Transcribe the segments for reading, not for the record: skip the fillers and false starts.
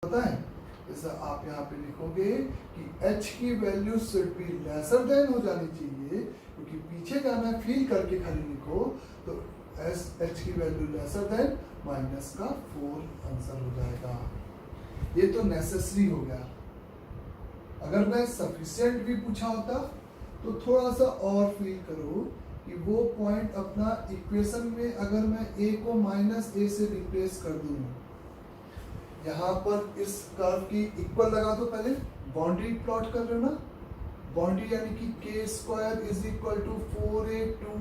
पता है, जैसा आप यहाँ पे लिखोगे कि h की value should be lesser than हो जानी चाहिए, क्योंकि पीछे का ना फील करके खाली लिखो तो h की वैल्यू लेसर देन माइनस का 4 आंसर हो जाएगा। ये तो नेसेसरी हो गया। अगर मैं सफिशिएंट भी पूछा होता तो थोड़ा सा और फील करो कि वो पॉइंट अपना इक्वेशन में अगर मैं a को माइनस a से रिप्लेस कर दूं, यहाँ पर इस कर्व की इक्वल लगा दो, पहले बाउंड्री प्लॉट कर लो ना। बाउंड्री यानी कि k square is equal to 4a to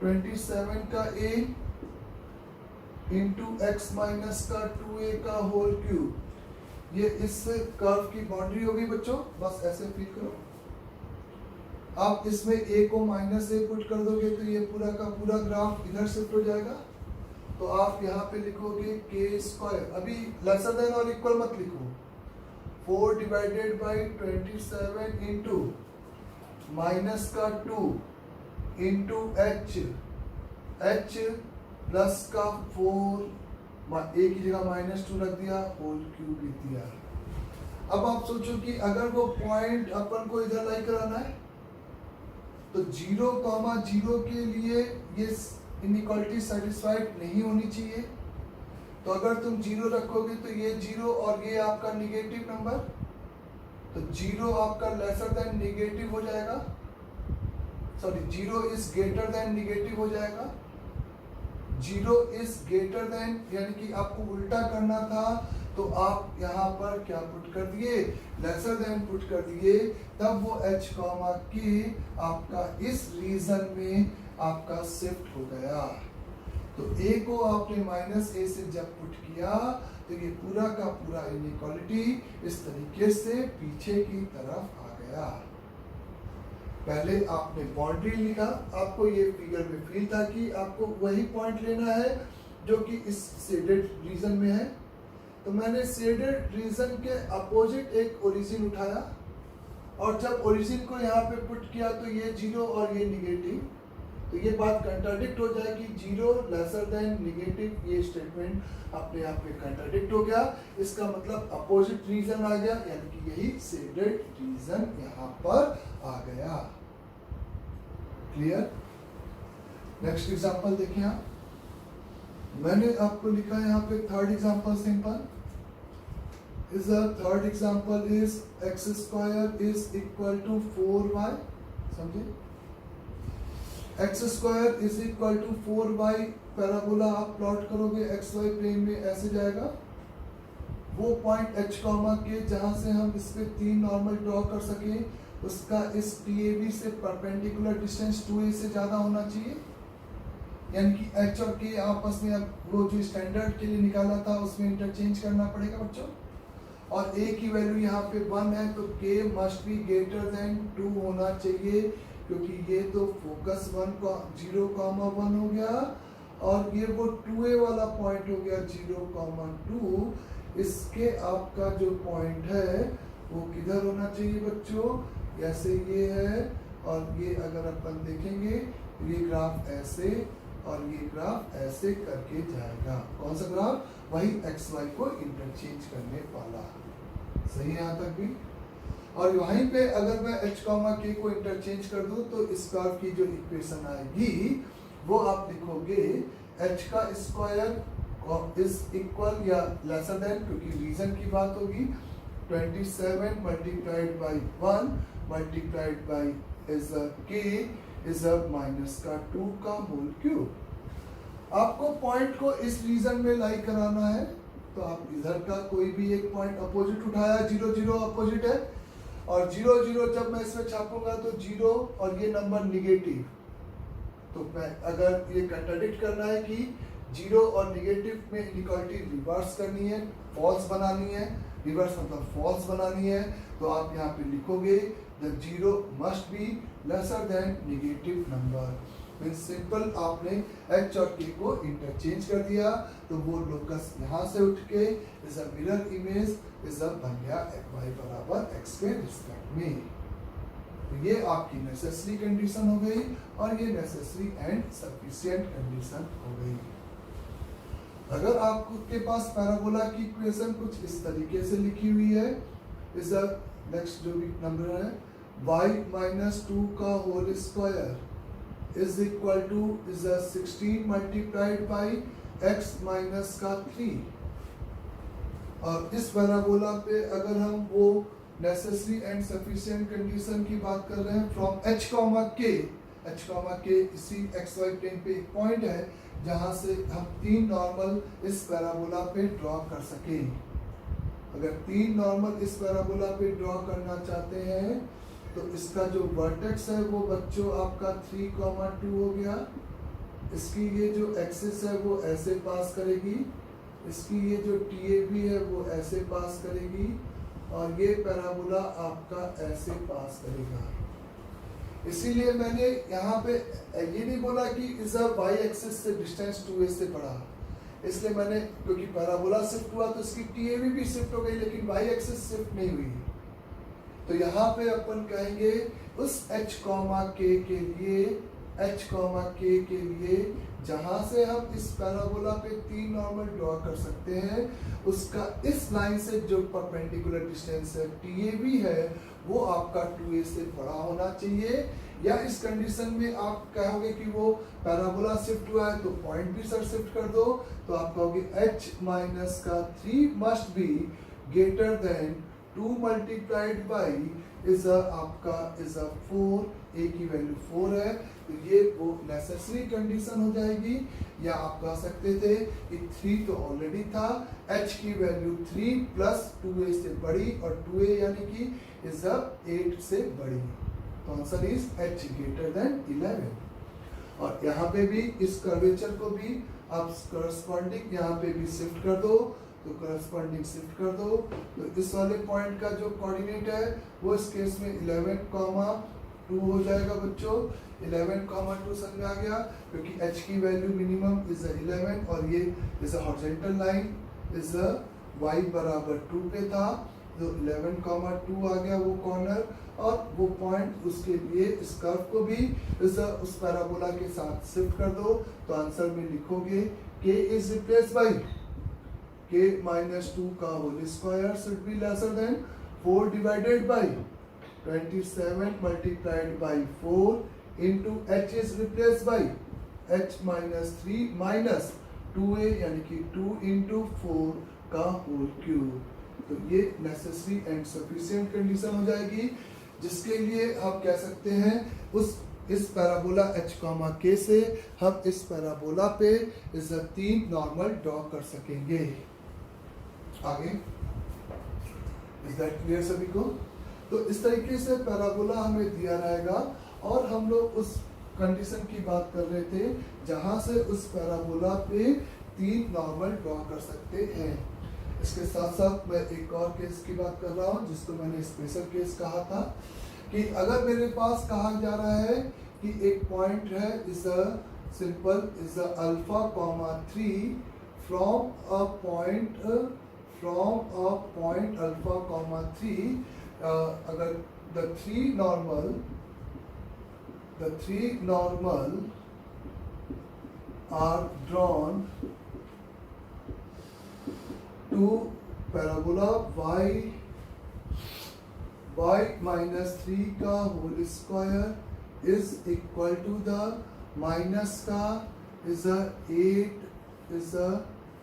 27 का a इंटू x माइनस का 2a का होल क्यूब। ये इस कर्व की बाउंड्री होगी बच्चों, बस ऐसे फील करो। आप इसमें a को माइनस a पुट कर दोगे तो ये पूरा का पूरा ग्राफ इधर शिफ्ट हो जाएगा। तो आप यहाँ पे लिखोगे k स्क्वायर, अभी लेसर देन और इक्वल मत लिखो, 4 डिवाइडेड बाई 27 इंटू माइनस का 2 इंटू h प्लस का 4, a की जगह -2 रख दिया, होल क्यूब लिख दिया। अब आप सोचो कि अगर वो पॉइंट अपन को इधर लाई कराना है तो 0,0 के लिए ये इनइक्वालिटी सेटिस्फाइड नहीं होनी चाहिए। तो अगर तुम 0 रखोगे तो ये 0 और ये आपका निगेटिव नंबर, तो 0 आपका लेसर देन निगेटिव हो जाएगा, sorry 0 is greater than negative हो जाएगा। 0 इज ग्रेटर देन यानी कि आपको उल्टा करना था, तो आप यहाँ पर क्या पुट कर दिए, लेसर देन पुट कर दिए, तब वो h कॉमा के आपका इस रीजन में आपका शिफ्ट हो गया। तो a को आपने माइनस a से जब पुट किया तो ये पूरा का पूरा इनइक्वालिटी इस तरीके से पीछे की तरफ आ गया। पहले आपने बाउंड्री लिखा, आपको ये फिगर में फील था कि आपको वही पॉइंट लेना है जो कि इस शेडेड रीजन में है। तो मैंने शेडेड रीजन के अपोजिट एक ओरिजिन उठाया और जब ओरिजिन को यहाँ पे पुट किया तो ये 0 और ये निगेटिव, तो ये बात कंट्राडिक्ट हो जाएगी। 0 लेसर देन निगेटिव, ये स्टेटमेंट अपने आप में कंट्राडिक्ट हो गया। इसका मतलब अपोजिट रीजन आ गया, यानी कि यही शेडेड रीजन यहाँ पर आ गया। क्लियर? नेक्स्ट एग्जांपल देखिए आप, मैंने आपको लिखा है यहाँ पे third example simple is the third example is x square is equal to 4y, समझे? x square is equal to 4y parabola आप प्लॉट करोगे xy प्लेन में ऐसे जाएगा। वो पॉइंट h कॉमा के जहां से हम इस पे 3 नॉर्मल ड्रॉ कर सके, उसका इस DAB से परपेंडिकुलर डिस्टेंस 2a से ज्यादा होना चाहिए, यानी कि h और k आपस में अब वो जो स्टैंडर्ड के लिए निकाला था उसमें इंटरचेंज करना पड़ेगा बच्चों। और a की वैल्यू यहाँ पे 1 है तो k must be greater than 2 होना चाहिए, क्योंकि ये तो फोकस 0,1 हो गया और ये वो 2a वाला पॉइंट हो गया 0,2। इसके आपका जो पॉइंट है वो किधर होना चाहिए बच्चों, ऐसे ये है, और ये अगर अपन देखेंगे ये ग्राफ ऐसे और ये ग्राफ ऐसे करके जाएगा। कौन सा ग्राफ? वही xy को इंटरचेंज करने वाला। सही है यहाँ तक भी? और वहीं पे अगर मैं h कॉमा k को इंटरचेंज कर दूं तो इस कर्व की जो इक्वेशन आएगी वो आप लिखोगे h का स्क्वायर इज इक्वल या लेसर देन, क्योंकि रीजन की बात होगी, 27 multiplied by 1 multiplied by is k is minus का 2 का होल क्यूब। आपको पॉइंट को इस रीजन में लाई कराना है तो आप इधर का कोई भी एक पॉइंट अपोजिट उठाया, 0 0 अपोजिट है, और 0 0 जब मैं इसमें छापूंगा तो 0 और ये नंबर निगेटिव, तो मैं अगर ये कंट्राडिक्ट करना है कि 0 और निगेटिव में इनइक्वालिटी रिवर्स करनी है, फॉल्स बनानी है, रिवर्स मतलब फॉल्स बनानी है, तो आप यहाँ पे लिखोगे the 0 must be lesser than negative number. Means simple आपने h और k को इंटरचेंज कर दिया तो वो लोकस यहाँ से उठ के is a mirror image is a बन गया y बराबर x के रिस्पेक्ट में। तो ये आपकी नेसेसरी कंडीशन हो गई और ये नेसेसरी एंड सफिशिएंट कंडीशन हो गई। अगर आपके पास पैराबोला की इक्वेशन कुछ इस तरीके से लिखी हुई है, इस नेक्स्ट जो भी नंबर है y माइनस 2 का whole square is equal to is 16 multiplied by x minus का 3। और इस पैराबोला पे अगर हम वो नेसेसरी एंड सफिशिएंट कंडीशन की बात कर रहे हैं फ्रॉम h के इसी xy प्लेन पे एक पॉइंट है जहां से हम 3 नॉर्मल इस पैराबोला पे ड्रॉ कर सके। अगर 3 नॉर्मल इस पैराबोला पे ड्रॉ करना चाहते हैं तो इसका जो वर्टेक्स है वो बच्चों आपका 3,2 हो गया। इसकी ये जो एक्सिस है वो ऐसे पास करेगी, इसकी ये जो TAB है वो ऐसे पास करेगी और ये पैराबोला आपका ऐसे पास करेगा। इसीलिए मैंने यहाँ पे ये नहीं बोला कि इस y एक्सिस से डिस्टेंस 2a से बढ़ा, इसलिए मैंने क्योंकि पैराबोला शिफ्ट हुआ तो इसकी TAB भी शिफ्ट हो गई लेकिन y एक्सिस शिफ्ट नहीं हुई। तो यहाँ पे अपन कहेंगे उस h, k के लिए जहां से हम इस पैराबोला पे 3 नॉर्मल ड्रॉ कर सकते हैं, उसका इस लाइन से जो परपेंडिकुलर डिस्टेंस है TAB है वो आपका 2a से बड़ा होना चाहिए। या इस कंडीशन में आप कहोगे कि वो पैराबोला शिफ्ट हुआ है तो पॉइंट भी सर शिफ्ट कर दो, तो आप कहोगे h माइनस का 3 must be greater than 2 multiplied by is आपका इज 4, a की वैल्यू 4 है तो ये वो नेसेसरी कंडीशन हो जाएगी। या आप कह सकते थे कि 3 तो ऑलरेडी था, h की वैल्यू 3 प्लस 2a से बड़ी और 2a यानी कि इज 8 से बड़ी, तो answer is h greater than 11। और यहाँ पे भी इस कर्वेचर को भी आप करस्पॉन्डिंग यहाँ पे भी शिफ्ट कर दो, तो करस्पॉन्डिंग शिफ्ट कर दो तो इस वाले पॉइंट का जो कोऑर्डिनेट है वो इस केस में 11,2 हो जाएगा बच्चों। 11,2 समझ में आ गया क्योंकि h की वैल्यू मिनिमम इज 11 और ये is horizontal line is y बराबर 2 पे था तो 11,2 आ गया वो कॉर्नर और वो पॉइंट उसके लिए इस कर्व को भी उस पैराबोला के साथ शिफ्ट कर दो तो आंसर में लिखोगे k is replace by k minus 2 का whole square should be lesser than 4 divided by 27 multiplied by 4 into h is replaced by h minus 3 minus 2a यानी कि 2 into 4 का होल क्यूब। तो ये नेसेसरी एंड सफिशिएंट कंडीशन हो जाएगी जिसके लिए हम कह सकते हैं इस पैराबोला h, k से हम इस पैराबोला पे इस 3 नॉर्मल ड्रॉ कर सकेंगे। आगे इज दैट क्लियर सभी को? तो इस तरीके से पैराबोला हमें दिया रहेगा और हम लोग उस कंडीशन की बात कर रहे थे जहां से उस पैराबोला पे 3 नॉर्मल ड्रॉ कर सकते हैं। इसके साथ साथ मैं एक और केस की बात कर रहा हूं जिसको मैंने स्पेशल केस कहा था कि अगर मेरे पास कहा जा रहा है कि एक पॉइंट है is simple is alpha comma 3 from a point alpha comma 3 अगर the three normal are drawn to parabola y minus 3 का whole square is equal to the minus का इज 8 इज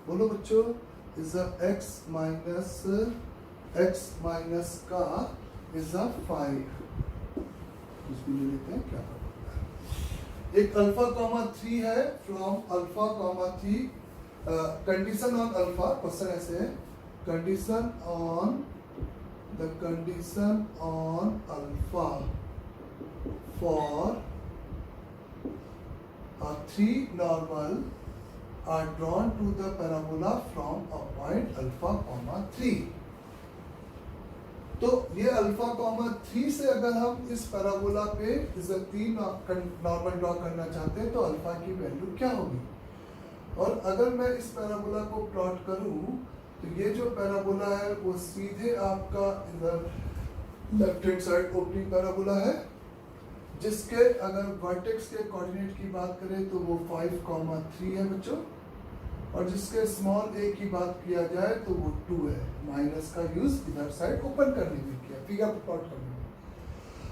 बोलो बच्चों इज x माइनस का is 5। कुछ भी ले लेते हैं क्या पता है। एक अल्फा कॉमा 3 है from alpha comma 3 condition on alpha question ऐसे है condition on alpha for 3 normal are drawn to the parabola from a point alpha comma 3। तो ये अल्फा कॉमा 3 से अगर हम इस पैराबोला पे इस 3 नॉर्मल ड्रॉ करना चाहते हैं तो अल्फा की वैल्यू क्या होगी। और अगर मैं इस पैराबोला को प्लॉट करूं तो ये जो पैराबोला है वो सीधे आपका इधर left hand side opening parabola है जिसके अगर वर्टेक्स के कोऑर्डिनेट की बात करें तो वो 5,3 है बच्चों। और जिसके स्मॉल a की बात किया जाए तो वो 2 है। माइनस का यूज इधर साइड ओपन करने में किया, फिगर प्लॉट करने में।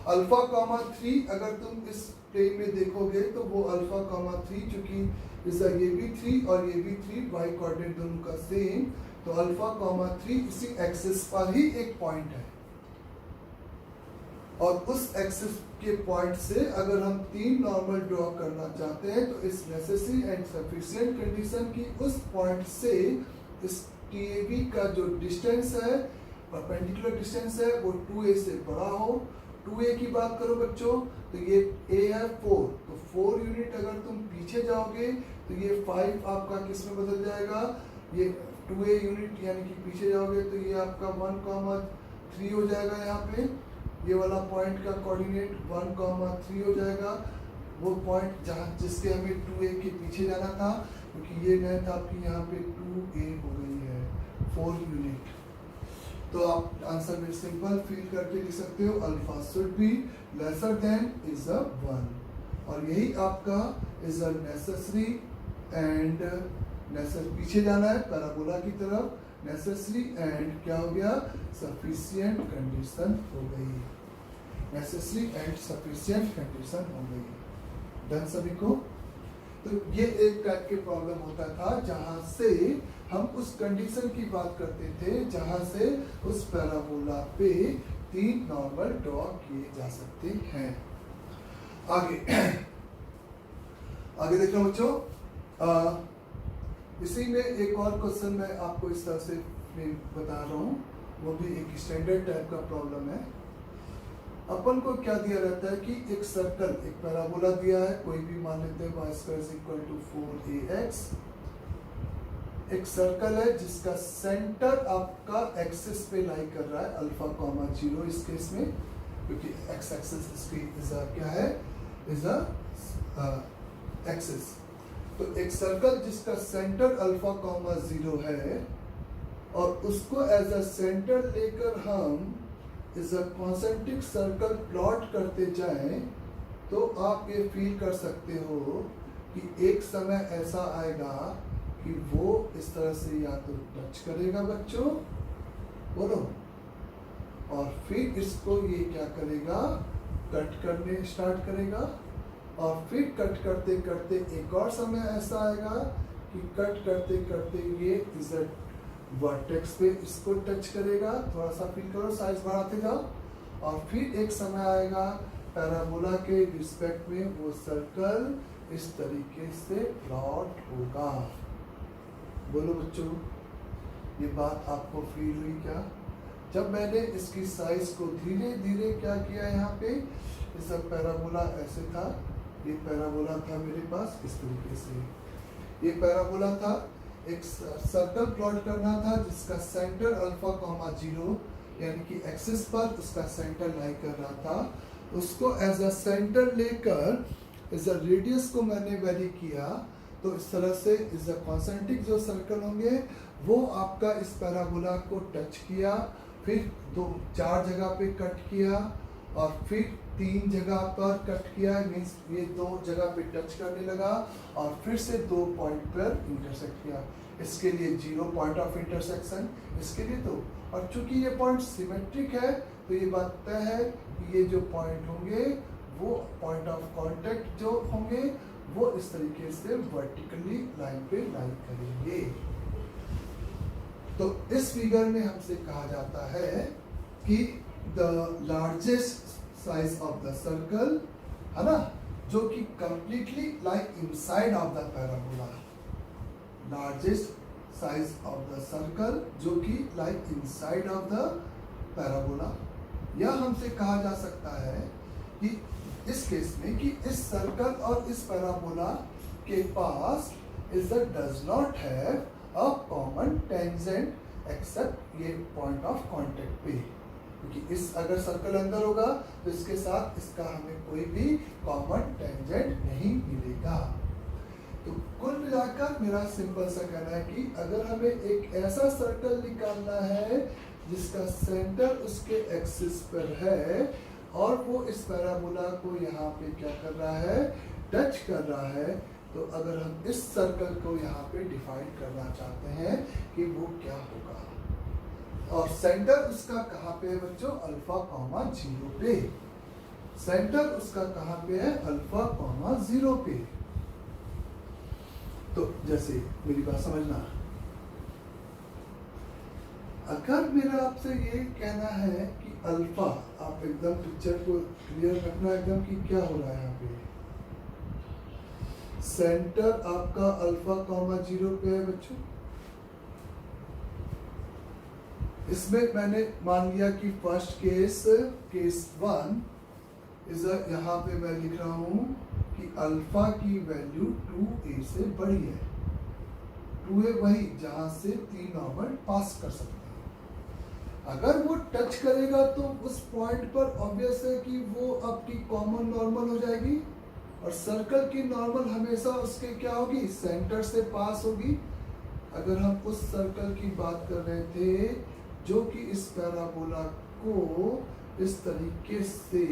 अल्फा कॉमा 3 अगर तुम इस प्लेन में देखोगे तो वो अल्फा कॉमा 3 चूंकि ये भी 3 और ये भी 3 वाई कोऑर्डिनेट दोनों का सेम, तो अल्फा कॉमा 3 इसी एक्सिस पर ही एक पॉइंट है और उस एक्सिस के पॉइंट से अगर हम 3 नॉर्मल ड्रॉ करना चाहते हैं तो इस नेसेसरी एंड सफिशिएंट कंडीशन की उस पॉइंट से इस TAB का जो डिस्टेंस है, परपेंडिकुलर डिस्टेंस है, वो 2a से बड़ा हो। 2a की बात करो बच्चों तो ये a है 4, तो 4 यूनिट अगर तुम पीछे जाओगे तो ये 5 आपका किस में बदल जाएगा, ये 2a यूनिट यानी कि पीछे जाओगे तो ये आपका 1,3 हो जाएगा। यहाँ पे ये वाला पॉइंट का कोऑर्डिनेट 1,3 हो जाएगा, वो पॉइंट जहाँ जिसके हमें 2a के पीछे जाना था, क्योंकि ये लेंथ आपकी यहाँ पे 2a हो गई है 4 यूनिट। तो आप आंसर में सिंपल फील करके लिख सकते हो, alpha should be lesser than is a 1, और यही आपका इज अ नेसेसरी एंड पीछे जाना है पैराबोला की तरफ, नेसेसरी एंड क्या हो गया, सफिशिएंट कंडीशन हो गई, नेसेसरी एंड सफिशिएंट कंडीशन हो गई। डन सभी को? तो ये एक टाइप के प्रॉब्लम होता था जहां से हम उस कंडीशन की बात करते थे जहां से उस पैराबोला पे 3 नॉर्मल ड्रॉ किए जा सकते हैं। आगे देख लो बच्चों, इसी में एक और क्वेश्चन मैं आपको इस तरह से बता रहा हूँ, वो भी एक स्टैंडर्ड टाइप का प्रॉब्लम है। अपन को क्या दिया रहता है कि एक सर्कल, एक पैराबोला दिया है, कोई भी मान लेते हैं y² = 4ax। एक सर्कल है जिसका सेंटर आपका एक्सिस पे लाई कर रहा है, अल्फा कॉमा 0 इस केस में, क्योंकि एक्स एक्सिस इसकी क्या है, इज अ एक्सिस। तो एक सर्कल जिसका सेंटर अल्फा कॉमा 0 है और उसको एज अ सेंटर लेकर हम इस कॉन्सेंट्रिक सर्कल प्लॉट करते जाएं तो आप ये फील कर सकते हो कि एक समय ऐसा आएगा कि वो इस तरह से या तो टच करेगा बच्चों, बोलो, और फिर इसको ये क्या करेगा, कट करने स्टार्ट करेगा, और फिर कट करते करते एक और समय ऐसा आएगा कि कट करते करते ये इस वर्टेक्स पे इसको टच करेगा, थोड़ा सा फील करो, साइज बढ़ाते जाओ, और फिर एक समय आएगा पैराबोला के रिस्पेक्ट में वो सर्कल इस तरीके से प्लॉट होगा। बोलो बच्चों, ये बात आपको फील हुई क्या? जब मैंने इसकी साइज को धीरे धीरे क्या किया, यहाँ पे इस पैराबोला ऐसे था, ये पैराबोला था मेरे पास इस तरीके से, ये पैराबोला था, एक सर्कल प्लॉट करना था जिसका सेंटर अल्फा कॉमा 0 यानी कि एक्सिस पर उसका सेंटर लाई कर रहा था, उसको एज अ सेंटर लेकर इस रेडियस को मैंने वेरी किया, तो इस तरह से इस कॉन्सेंट्रिक जो सर्कल होंगे वो आपका इस पैराबोला को टच किया, फिर 4 जगह पे कट किया, और फिर 3 जगह पर कट किया, मीन्स ये 2 जगह पे टच करने लगा, और फिर से 2 पॉइंट पर इंटरसेक्ट किया। इसके लिए 0 पॉइंट ऑफ इंटरसेक्शन, इसके लिए 2, और चूंकि ये पॉइंट सिमेट्रिक है तो ये बात तय है कि ये जो पॉइंट होंगे वो पॉइंट ऑफ कांटेक्ट जो होंगे वो इस तरीके से वर्टिकली लाइन पे लाई करेंगे। तो इस फिगर में हमसे कहा जाता है कि the largest size of the circle, है ना, जो कि completely like inside of the parabola, largest size of the circle जो कि like inside of the parabola, यह हमसे कहा जा सकता है कि इस केस में कि इस सर्कल और इस पैराबोला के पास is does not have a common tangent except ये पॉइंट ऑफ कांटेक्ट पे, क्योंकि इस अगर सर्कल अंदर होगा तो इसके साथ इसका हमें कोई भी कॉमन टेंजेंट नहीं मिलेगा। तो कुल मिलाकर मेरा सिंपल सा कहना है कि अगर हमें एक ऐसा सर्कल निकालना है जिसका सेंटर उसके एक्सिस पर है और वो इस पैराबोला को यहाँ पे क्या कर रहा है, टच कर रहा है, तो अगर हम इस सर्कल को यहाँ पे डिफाइन करना चाहते हैं कि वो क्या होगा, और सेंटर उसका कहाँ पे है बच्चों, अल्फा कॉमा 0 पे। सेंटर उसका कहाँ पे है, अल्फा कॉमा 0 पे। तो जैसे मेरी बात समझना, अगर मेरा आपसे ये कहना है कि अल्फा, आप एकदम पिक्चर को क्लियर रखना एकदम कि क्या हो रहा है यहाँ पे। सेंटर आपका अल्फा कॉमा 0 पे है बच्चों। इसमें मैंने मान लिया कि फर्स्ट केस, केस 1 इज यहाँ पे मैं लिख रहा हूं कि अल्फा की वैल्यू 2a से बड़ी है। 2a वही जहां से 3 नॉर्मल पास कर सकते हैं। अगर वो टच करेगा तो उस पॉइंट पर ऑब्वियस है कि वो आपकी कॉमन नॉर्मल हो जाएगी, और सर्कल की नॉर्मल हमेशा उसके क्या होगी, सेंटर से पास होगी। अगर हम उस सर्कल की बात कर रहे थे जो कि इस पैराबोला को इस तरीके से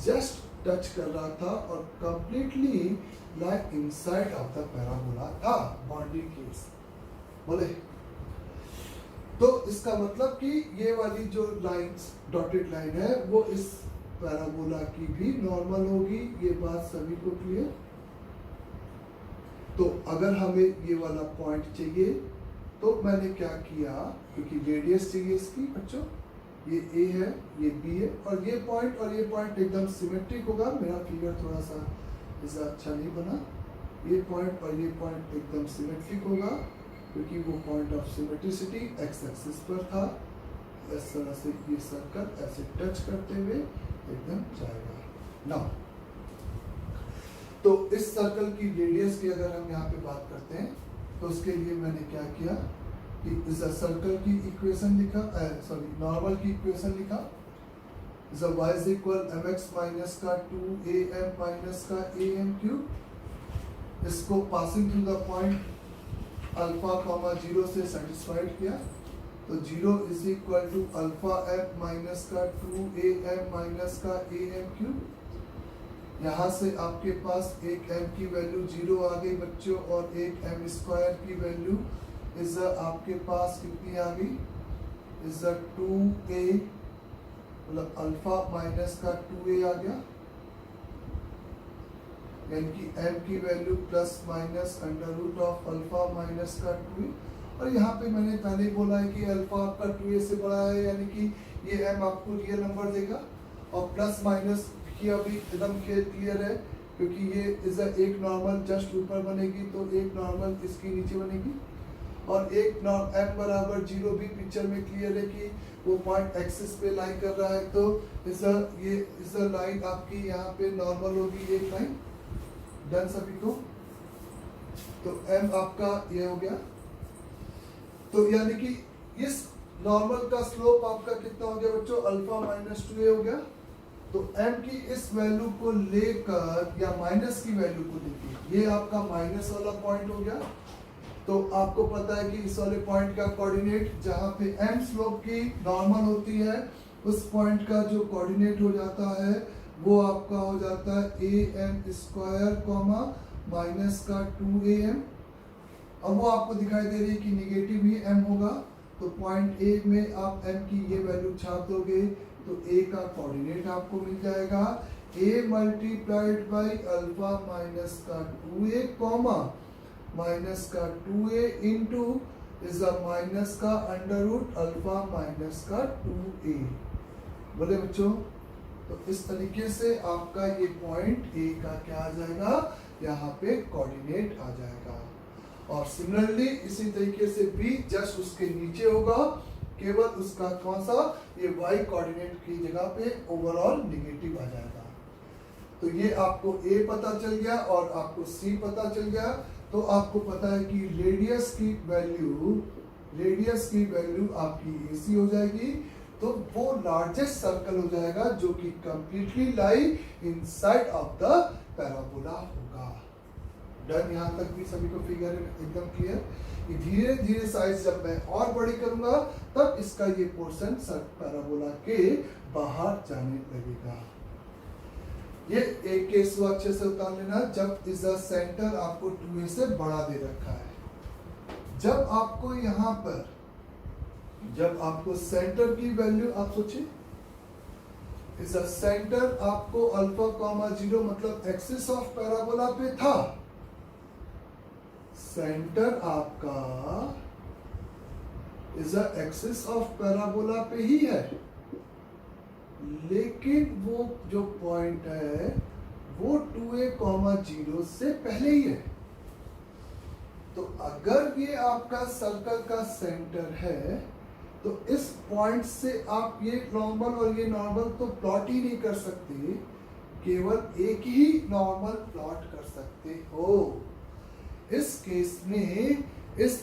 जस्ट टच कर रहा था और completely like inside of the parabola था, बाउंड्री केस बोले, तो इसका मतलब कि ये वाली जो लाइंस डॉटेड लाइन है वो इस पैराबोला की भी नॉर्मल होगी। ये बात सभी को क्लियर। तो अगर हमें ये वाला पॉइंट चाहिए तो मैंने क्या किया, क्योंकि रेडियस चाहिए इसकी बच्चों, ये ए है, ये बी है, और ये पॉइंट एकदम सिमेट्रिक होगा। मेरा फिगर थोड़ा सा इसका अच्छा नहीं बना। ये पॉइंट और ये पॉइंट एकदम सिमेट्रिक होगा क्योंकि वो point of symmetricity x axis पर था। इस तरह से ये सर्कल ऐसे टच करते हुए एकदम जाएगा ना। तो इस सर्कल की रेडियस की अगर हम यहाँ पे बात करते हैं तो उसके लिए मैंने क्या किया कि इस सर्कल की इक्वेशन लिखा, सॉरी नॉर्मल की इक्वेशन लिखा, y is equal mx minus का 2am माइनस का am क्यूब। इसको passing through the point alpha comma 0 से सेटिस्फाइड किया, तो 0 is equal to alpha m minus का 2am माइनस का am क्यूब। यहाँ से आपके पास एक m की वैल्यू 0 आ गई बच्चों, और एक m स्क्वायर की वैल्यू इज आपके पास कितनी आ गई, इज 2a, मतलब अल्फा माइनस का 2a आ गया, यानी कि m की value plus minus under root of alpha minus का 2a। और यहाँ पे मैंने पहले ही बोला है कि अल्फा आपका 2a से बड़ा है, यानी कि ये m आपको रियल नंबर देगा, और प्लस माइनस की अभी एकदम क्लियर है क्योंकि ये इज एक नॉर्मल जस्ट ऊपर बनेगी तो एक नॉर्मल इसके नीचे बनेगी, और एक m बराबर 0 भी पिक्चर में क्लियर है कि वो पॉइंट एक्सिस पे लाई कर रहा है, तो इस लाइन आपकी यहाँ पे नॉर्मल होगी एक लाइन। डन सभी को। तो m आपका ये हो गया, तो यानी कि इस नॉर्मल का स्लोप आपका कितना हो गया बच्चों, अल्फा माइनस 2a हो गया। तो m की इस वैल्यू को लेकर या माइनस की वैल्यू को लेकर ये आपका माइनस वाला पॉइंट हो गया। तो आपको पता है कि इस वाले पॉइंट का कोऑर्डिनेट जहां पे m स्लोप की नॉर्मल होती है उस पॉइंट का जो कोऑर्डिनेट हो जाता है वो आपका हो जाता है am स्क्वायर कॉमा माइनस का 2am। अब वो आपको दिखाई दे रही है कि निगेटिव ही m होगा, तो पॉइंट a में आप m की ये वैल्यू छाप दोगे तो a का कोऑर्डिनेट आपको मिल जाएगा a multiplied by alpha minus का 2a कॉमा माइनस का 2a into is a minus का अंडर रूट अल्फा माइनस का 2a। बोले बच्चों, तो इस तरीके से आपका ये पॉइंट a का क्या आ जाएगा, यहाँ पे कोऑर्डिनेट आ जाएगा। और सिमिलरली इसी तरीके से भी जस्ट उसके नीचे होगा, केवल उसका कौन सा, ये y कोऑर्डिनेट की जगह पे ओवरऑल निगेटिव आ जाएगा। तो ये आपको a पता चल गया और आपको c पता चल गया, तो आपको पता है कि रेडियस की वैल्यू आपकी ac हो जाएगी, तो वो लार्जेस्ट सर्कल हो जाएगा जो कि completely lie inside of the parabola होगा। डन, यहाँ तक भी सभी को फिगर एकदम क्लियर। धीरे धीरे साइज जब मैं और बड़ी करूंगा तब इसका ये पोर्शन पैराबोला के बाहर जाने लगेगा। ये एक केस को अच्छे से उतार लेना, जब इज द सेंटर आपको 2a से बड़ा दे रखा है। जब आपको यहाँ पर, जब आपको सेंटर की वैल्यू, आप सोचिए इज द सेंटर आपको अल्फा कॉमा 0 मतलब एक्सिस ऑफ पैराबोला पे था, सेंटर आपका is the axis of parabola पे ही है, लेकिन वो जो पॉइंट है वो 2a, 0 से पहले ही है। तो अगर ये आपका सर्कल का सेंटर है तो इस पॉइंट से आप ये नॉर्मल और ये नॉर्मल तो प्लॉट ही नहीं कर सकते, केवल एक ही नॉर्मल प्लॉट कर सकते हो। इस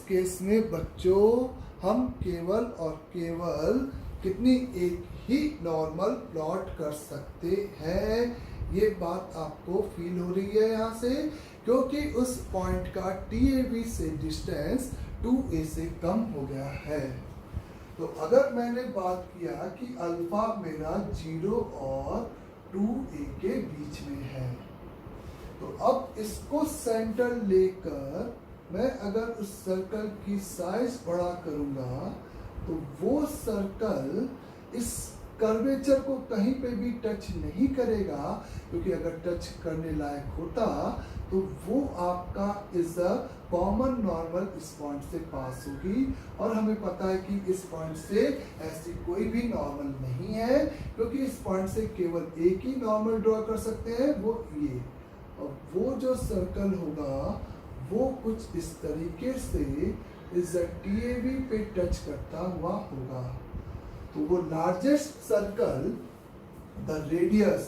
केस में बच्चों हम केवल और केवल कितनी, एक ही नॉर्मल प्लॉट कर सकते हैं। ये बात आपको फील हो रही है यहाँ से, क्योंकि उस पॉइंट का TAB से डिस्टेंस 2a से कम हो गया है। तो अगर मैंने बात किया कि अल्फा मेरा 0 और 2a के बीच में है, तो अब इसको सेंटर लेकर मैं अगर उस सर्कल की साइज बड़ा करूंगा तो वो सर्कल इस कर्वेचर को कहीं पे भी टच नहीं करेगा, क्योंकि अगर टच करने लायक होता तो वो आपका इज अ कॉमन नॉर्मल इस पॉइंट से पास होगी, और हमें पता है कि इस पॉइंट से ऐसी कोई भी नॉर्मल नहीं है, क्योंकि इस पॉइंट से केवल एक ही नॉर्मल ड्रॉ कर सकते हैं, वो ये। और वो जो सर्कल होगा वो कुछ इस तरीके से इस TAB पे टच करता हुआ होगा। तो वो largest circle, the radius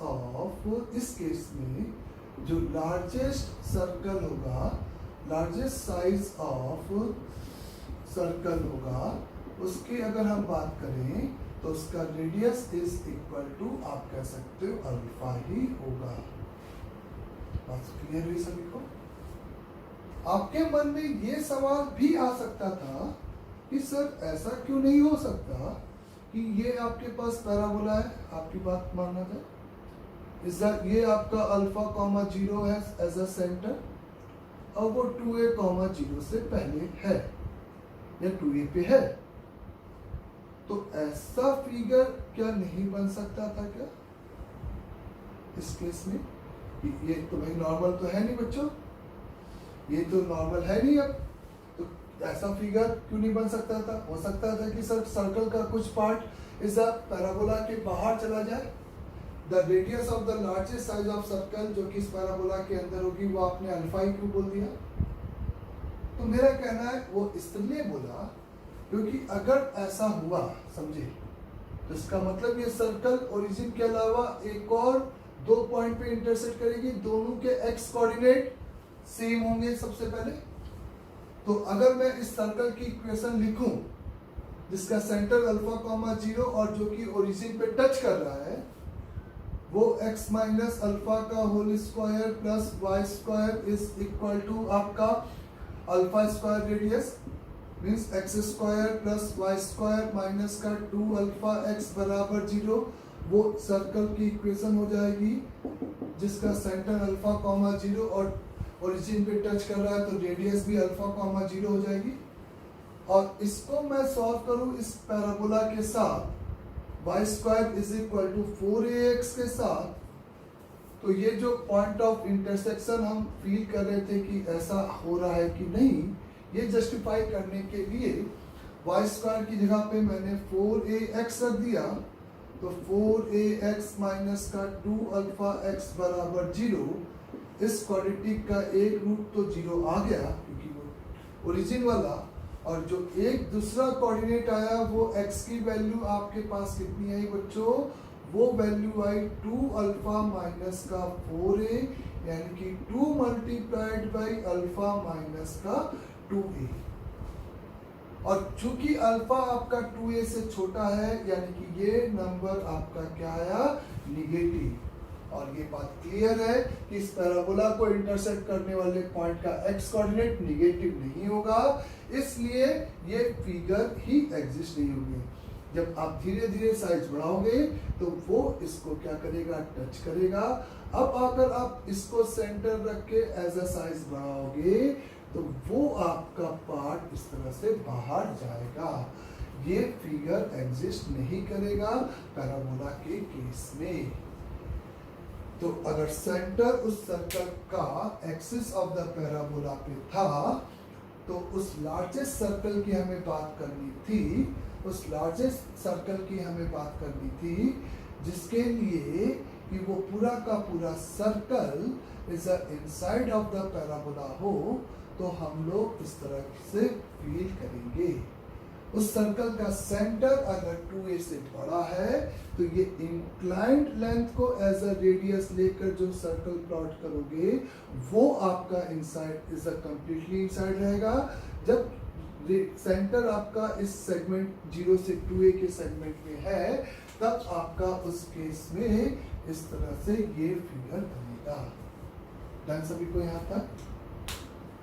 of, इस केस में जो लार्जेस्ट सर्कल होगा, लार्जेस्ट साइज ऑफ सर्कल होगा, उसकी अगर हम बात करें तो उसका रेडियस इज इक्वल टू, आप कह सकते हो अल्फा ही होगा। बात क्लियर हुई सभी को? आपके मन में ये सवाल भी आ सकता था कि सर ऐसा क्यों नहीं हो सकता कि ये आपके पास पैराबोला है, आपकी बात मानना था, इस ये आपका अल्फा कॉमा 0 है एज अ सेंटर, और वो 2a कॉमा 0 से पहले है या 2a पे है, तो ऐसा फिगर क्या नहीं बन सकता था क्या इस केस में? ये तो भाई नॉर्मल तो है नहीं बच्चों, ये तो नॉर्मल है नहीं। अब तो ऐसा फिगर क्यों नहीं बन सकता था? हो सकता था कि सर सर्कल का कुछ पार्ट इस पैराबोला के बाहर चला जाए, the radius of the largest size of circle जो कि इस पैराबोला के अंदर होगी, वो आपने अल्फा ही क्यों बोल दिया? तो मेरा कहना है वो इसलिए बोला क्योंकि अगर ऐसा हुआ, समझे, तो इसका मतलब ये सर्कल ओरिजिन के अलावा एक और 2 पॉइंट पे इंटरसेक्ट करेगी, दोनों के x कोऑर्डिनेट सेम होंगे सबसे पहले। तो अगर मैं इस सर्कल की इक्वेशन लिखूं जिसका सेंटर अल्फा कॉमा 0 और जो कि ओरिजिन पे टच कर रहा है, वो x माइनस अल्फा का whole square plus y square is equal to आपका alpha square radius, means x square plus y square minus का 2 अल्फा x बराबर 0, वो सर्कल की इक्वेशन हो जाएगी जिसका सेंटर अल्फा कॉमा 0 और ओरिजिन पे टच कर रहा है, तो रेडियस भी अल्फा कॉमा 0 हो जाएगी। और इसको मैं सॉल्व करूं इस पैराबोला के साथ y square is equal to 4ax के साथ, तो ये जो पॉइंट ऑफ इंटरसेक्शन हम फील कर रहे थे कि ऐसा हो रहा है कि नहीं, ये जस्टिफाई करने के लिए वाई स्क्वायर की जगह पे मैंने 4ax रख दिया, तो 4ax माइनस का 2 अल्फा x बराबर 0, इस क्वाड्रेटिक का एक रूट तो 0 आ गया क्योंकि वो ओरिजिन वाला, और जो एक दूसरा कोऑर्डिनेट आया वो x की वैल्यू आपके पास कितनी आई बच्चों? वो वैल्यू आई 2 अल्फा माइनस का 4a, यानी कि 2 मल्टीप्लाइड बाई अल्फा माइनस का 2a। और चूंकि अल्फा आपका 2a से छोटा है, यानी कि ये नंबर आपका क्या आया? निगेटिव। और ये बात क्लियर है कि इस पैराबोला को इंटरसेक्ट करने वाले पॉइंट का x कोऑर्डिनेट निगेटिव नहीं होगा, इसलिए ये फिगर ही एग्जिस्ट नहीं होगी। जब आप धीरे धीरे साइज बढ़ाओगे तो वो इसको क्या करेगा, टच करेगा। अब अगर आप इसको सेंटर रख के एज अ साइज बढ़ाओगे तो वो आपका पार्ट इस तरह से बाहर जाएगा। ये फिगर एग्जिस्ट नहीं करेगा पैराबोला के केस में। तो अगर सेंटर उस सर्कल का एक्सिस ऑफ द पैराबोला पे था तो उस लार्जेस्ट सर्कल की हमें बात करनी थी, उस लार्जेस्ट सर्कल की हमें बात करनी थी जिसके लिए कि वो पूरा का पूरा circle is inside of the parabola हो, तो हम लोग इस तरह से फील करेंगे। उस सर्कल का सेंटर अगर 2a से बड़ा है तो ये इंक्लाइंड लेंथ को एज अ रेडियस लेकर जो सर्कल प्लॉट करोगे वो आपका inside is a completely inside रहेगा। जब सेंटर आपका इस सेगमेंट 0 से 2a के सेगमेंट में है तब आपका उस केस में इस तरह से ये फिगर बनेगा। डन सभी को यहाँ तक?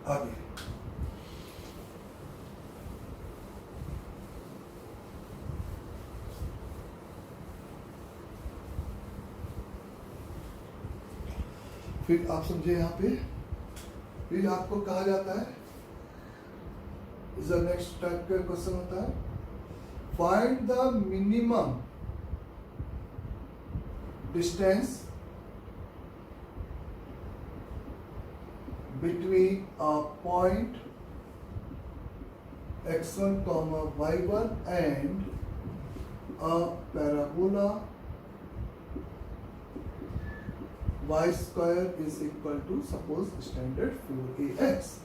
आगे फिर आप समझे यहाँ पे, फिर आपको कहा जाता है नेक्स्ट टाइप का क्वेश्चन होता है find the minimum distance between a point x1, y1 and a parabola y square is equal to suppose standard 4ax.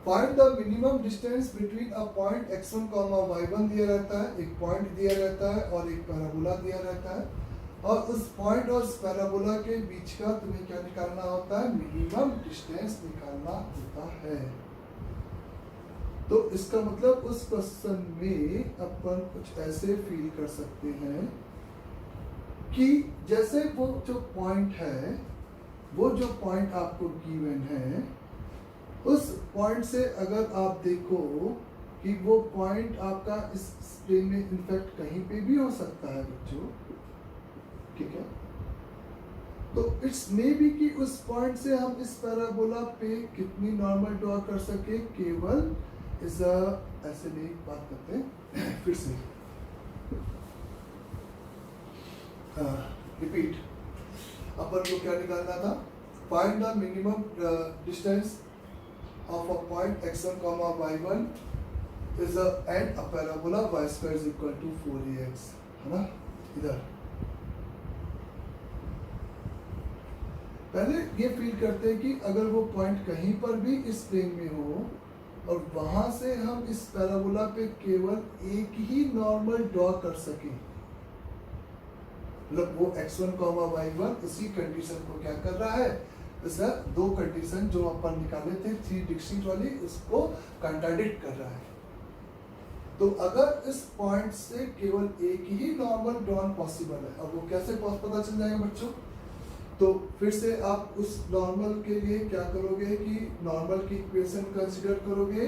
Find the minimum distance between a point x1, y1 दिया रहता है, एक point दिया रहता है और एक पैराबोला दिया रहता है, और उस पॉइंट और पैराबोला के बीच का तुम्हें क्या निकालना होता है, मिनिमम डिस्टेंस निकालना होता है। तो इसका मतलब उस क्वेश्चन में अपन कुछ ऐसे फील कर सकते हैं कि जैसे वो जो पॉइंट है, वो जो पॉइंट आपको गिवन है, उस पॉइंट से अगर आप देखो कि वो पॉइंट आपका इस प्लेन में इनफैक्ट कहीं पे भी हो सकता है बच्चों, ठीक है। तो इट्स मे बी कि उस पॉइंट से हम इस पैराबोला पे कितनी नॉर्मल ड्रॉ कर सके, केवल इस ऐसे नहीं बात करते हैं फिर से रिपीट। अपन को क्या निकालना था, find the minimum distance of a point x1, y1 is and a parabola y square is equal to 4ax, है ना। इधर पहले ये फील करते हैं कि अगर वो पॉइंट कहीं पर भी इस प्लेन में हो और वहां से हम इस पैराबोला पे केवल एक ही नॉर्मल ड्रॉ कर सके, मतलब वो x1, y1 उसी कंडीशन को क्या कर रहा है, सर दो कंडीशन जो अपन निकाले थे 3 डिस्टिंक्ट वाली, उसको कंट्राडिक्ट कर रहा है। तो अगर इस पॉइंट से केवल एक ही नॉर्मल ड्रॉन पॉसिबल है, अब वो कैसे पता चल जाएगा बच्चों, तो फिर से आप उस नॉर्मल के लिए क्या करोगे कि नॉर्मल की इक्वेशन कंसीडर करोगे,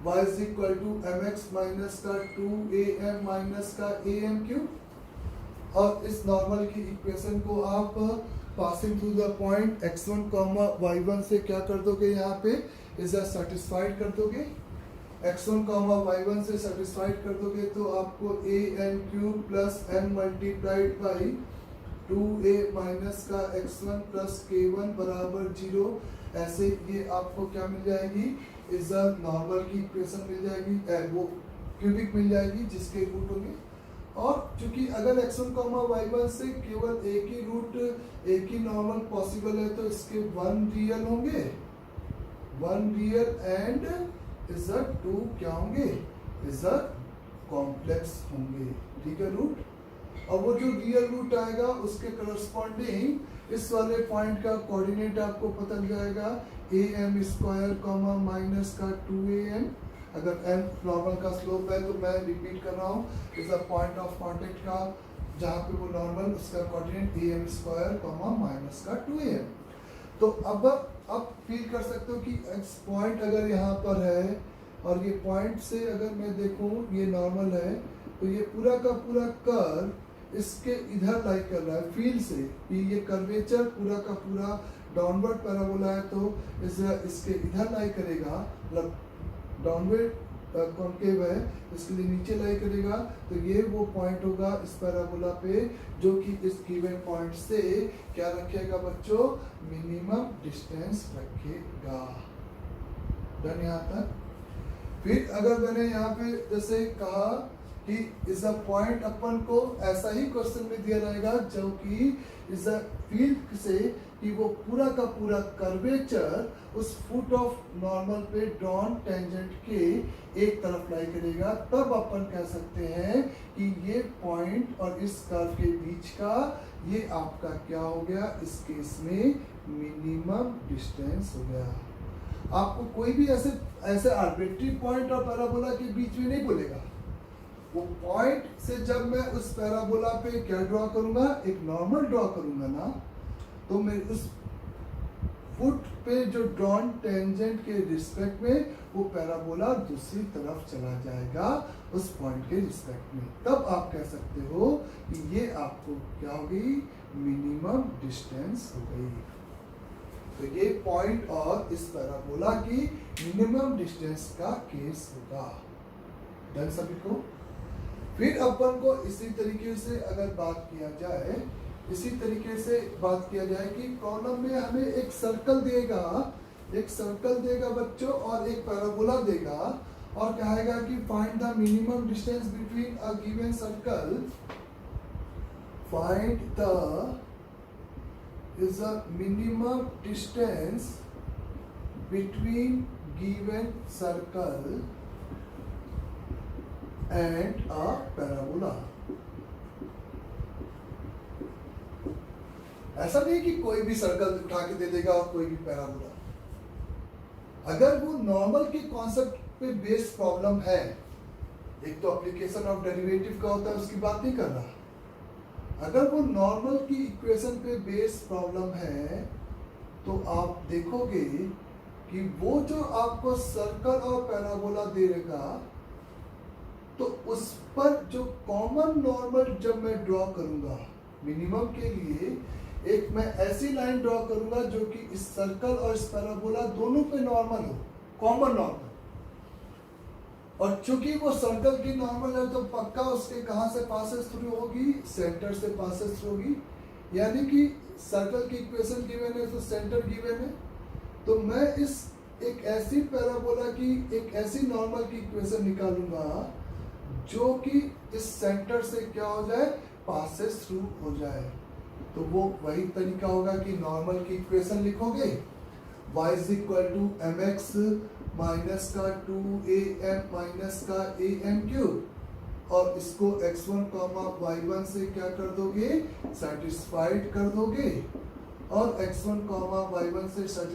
y is equal to mx minus का 2am माइनस का am क्यूब, और इस नॉर्मल की इक्वेशन को आप passing through the point x1, y1 से क्या कर दोगे, यहाँ पे इज सेटिस्फाइड कर दोगे, x1, y1 से सेटिस्फाइड कर दोगे तो आपको am cube plus m multiplied by 2a minus का x1 प्लस k1 बराबर 0, ऐसे ये आपको क्या मिल जाएगी, इज नॉर्मल की इक्वेशन मिल जाएगी, वो क्यूबिक मिल जाएगी जिसके रूट होंगे। और चूंकि अगर x1, y1 से केवल एक ही रूट, एक ही नॉर्मल पॉसिबल है तो इसके 1 रियल होंगे, 1 रियल एंड इज 2 क्या होंगे, इज कॉम्प्लेक्स होंगे, ठीक है रूट। और वो जो रियल रूट आएगा उसके करस्पॉन्डिंग इस वाले पॉइंट का कोऑर्डिनेट आपको पता लग जाएगा, am स्क्वायर माइनस का 2am, अगर m नॉर्मल का स्लोप है तो मैं रिपीट कर रहा हूँ, is a point of contact का जहाँ पे वो नॉर्मल, उसका कोऑर्डिनेट am स्क्वायर माइनस का 2am। तो अब फील कर सकते हो कि x पॉइंट अगर यहाँ पर है और ये पॉइंट से अगर मैं देखूं ये नॉर्मल है, तो ये पूरा का पूरा कर्व इसके इधर लाई कर रहा है फील्ड से कि ये कर्वेचर पूरा का पूरा डाउनवर्ड पैराबोला है, तो इसके इधर लाई करेगा, मतलब डाउनवर्ड कॉन्केव है, इसके लिए नीचे लाई करेगा। तो ये वो पॉइंट होगा इस पैराबोला पे जो कि इस गिवन पॉइंट से क्या रखेगा बच्चों, मिनिमम डिस्टेंस रखेगा। डन यहाँ तक। फिर अगर मैंने यहाँ पे जैसे कहा कि इस पॉइंट अपन को ऐसा ही क्वेश्चन में दिया रहेगा जो कि इस फील्ड से कि वो पूरा का पूरा कर्वेचर उस फुट ऑफ नॉर्मल पे ड्रॉन टेंजेंट के एक तरफ लाई करेगा, तब अपन कह सकते हैं कि ये पॉइंट और इस कर्व के बीच का ये आपका क्या हो गया, इस केस में मिनिमम डिस्टेंस हो गया। आपको कोई भी ऐसे आर्बिट्री पॉइंट और पैराबोला के बीच में नहीं बोलेगा। वो पॉइंट से जब मैं उस पैराबोला पे क्या ड्रॉ करूंगा, एक नॉर्मल ड्रॉ करूंगा ना, तो मैं उस फुट पे जो ड्रॉन टेंजेंट के रिस्पेक्ट में वो पैराबोला दूसरी तरफ चला जाएगा उस पॉइंट के रिस्पेक्ट में, तब आप कह सकते हो कि ये आपको क्या हो गई, मिनिमम डिस्टेंस हो गई। तो ये पॉइंट और इस पैराबोला की मिनिमम डिस्टेंस का केस होगा। डन सभी को। फिर अपन को इसी तरीके से अगर बात किया जाए, इसी तरीके से बात किया जाए कि कॉलम में हमें एक सर्कल देगा बच्चों और एक पैराबोला देगा और कहेगा कि find the minimum distance between a given circle, find the is a minimum distance between given circle and a parabola। ऐसा नहीं कि कोई भी सर्कल उठा के दे देगा और कोई भी पैराबोला। अगर वो नॉर्मल के कॉन्सेप्ट पे बेस्ड प्रॉब्लम है, एक तो एप्लीकेशन ऑफ डेरिवेटिव का होता है, उसकी बात नहीं कर रहा। अगर वो नॉर्मल की इक्वेशन पे बेस्ड प्रॉब्लम है तो आप देखोगे कि वो जो आपको सर्कल और पैराबोला दे देगा, तो उस पर जो कॉमन नॉर्मल जब मैं ड्रॉ करूंगा मिनिमम के लिए, एक मैं ऐसी लाइन ड्रॉ करूंगा जो कि इस सर्कल और इस पैराबोला दोनों पे नॉर्मल हो, कॉमन नॉर्मल। और चूंकि वो सर्कल की नॉर्मल है तो पक्का उसके कहां से पासेस थ्रू होगी, सेंटर से पासेस थ्रू होगी। यानी कि सर्कल की इक्वेशन गिवन है तो सेंटर गिवन है, तो मैं इस एक ऐसी पैराबोला की एक ऐसी नॉर्मल की इक्वेशन निकालूंगा जो कि इस सेंटर से क्या हो जाए, पासेस थ्रू हो जाए। तो वो वही तरीका होगा कि नॉर्मल की इक्वेशन लिखोगे y is equal to m x minus का 2am माइनस का am क्यूब, और इसको x1 y1 से क्या कर दोगे, सेटिस्फाइड कर दोगे, और x1 y1 से सेटिस्फाइड